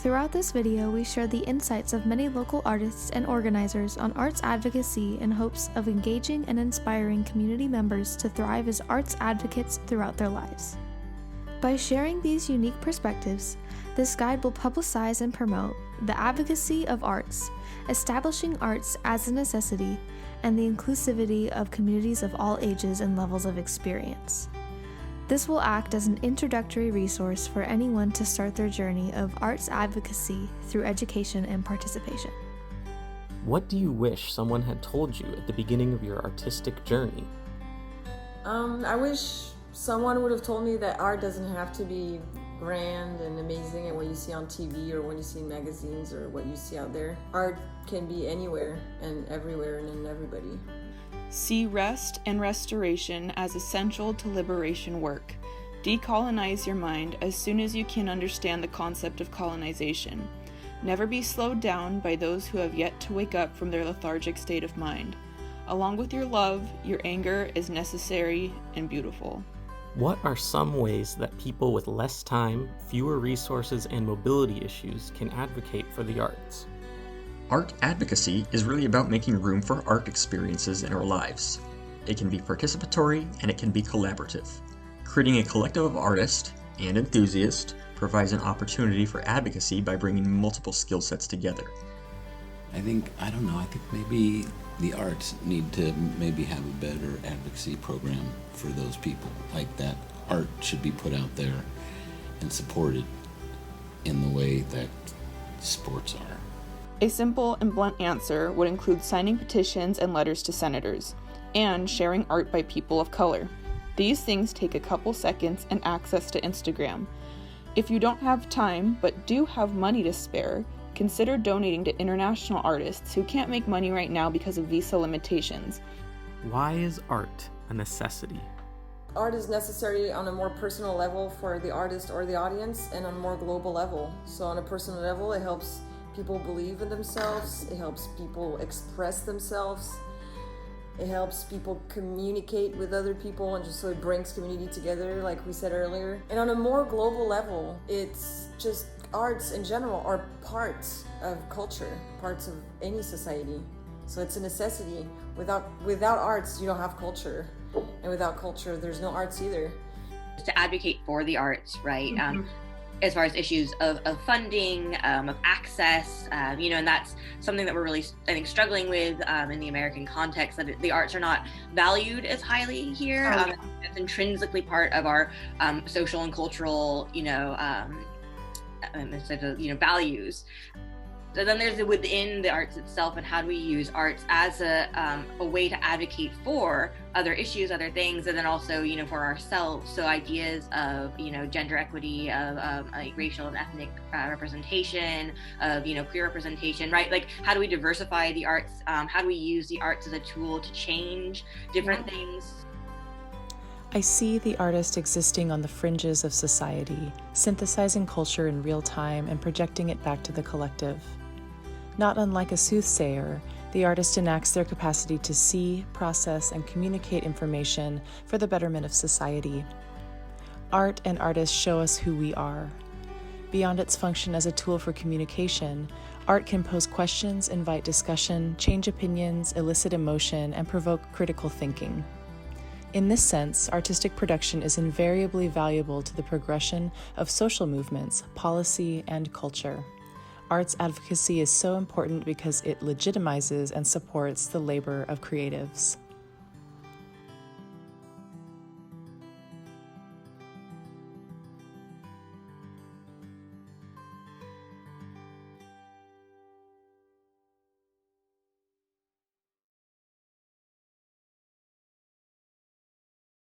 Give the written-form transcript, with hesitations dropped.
Throughout this video, we share the insights of many local artists and organizers on arts advocacy in hopes of engaging and inspiring community members to thrive as arts advocates throughout their lives. By sharing these unique perspectives, this guide will publicize and promote the advocacy of arts, establishing arts as a necessity, and the inclusivity of communities of all ages and levels of experience. This will act as an introductory resource for anyone to start their journey of arts advocacy through education and participation. What do you wish someone had told you at the beginning of your artistic journey? I wish someone would have told me that art doesn't have to be grand and amazing and what you see on TV or what you see in magazines or what you see out there. Art can be anywhere and everywhere and in everybody. See rest and restoration as essential to liberation work. Decolonize your mind as soon as you can understand the concept of colonization. Never be slowed down by those who have yet to wake up from their lethargic state of mind. Along with your love, your anger is necessary and beautiful. What are some ways that people with less time, fewer resources, and mobility issues can advocate for the arts? Art advocacy is really about making room for art experiences in our lives. It can be participatory and it can be collaborative. Creating a collective of artists and enthusiasts provides an opportunity for advocacy by bringing multiple skill sets together. I think maybe the arts need to maybe have a better advocacy program for those people. Like that art should be put out there and supported in the way that sports are. A simple and blunt answer would include signing petitions and letters to senators, and sharing art by people of color. These things take a couple seconds and access to Instagram. If you don't have time but do have money to spare, consider donating to international artists who can't make money right now because of visa limitations. Why is art a necessity? Art is necessary on a more personal level for the artist or the audience and on a more global level. So on a personal level, it helps people believe in themselves, it helps people express themselves, it helps people communicate with other people, and just so it brings community together, like we said earlier. And on a more global level, it's just arts in general are parts of culture, parts of any society. So it's a necessity. Without arts, you don't have culture. And without culture, there's no arts either. To advocate for the arts, right? As far as issues of funding, of access, and that's something that we're really, I think, struggling with in the American context, that the arts are not valued as highly here. It's intrinsically part of our social and cultural, values. So then there's within the arts itself, and how do we use arts as a way to advocate for other issues, other things, and then also, for ourselves. So ideas of, gender equity, of like racial and ethnic representation, of, queer representation, right? Like, how do we diversify the arts? How do we use the arts as a tool to change different things? I see the artist existing on the fringes of society, synthesizing culture in real time and projecting it back to the collective. Not unlike a soothsayer, the artist enacts their capacity to see, process, and communicate information for the betterment of society. Art and artists show us who we are. Beyond its function as a tool for communication, art can pose questions, invite discussion, change opinions, elicit emotion, and provoke critical thinking. In this sense, artistic production is invariably valuable to the progression of social movements, policy, and culture. Arts advocacy is so important because it legitimizes and supports the labor of creatives.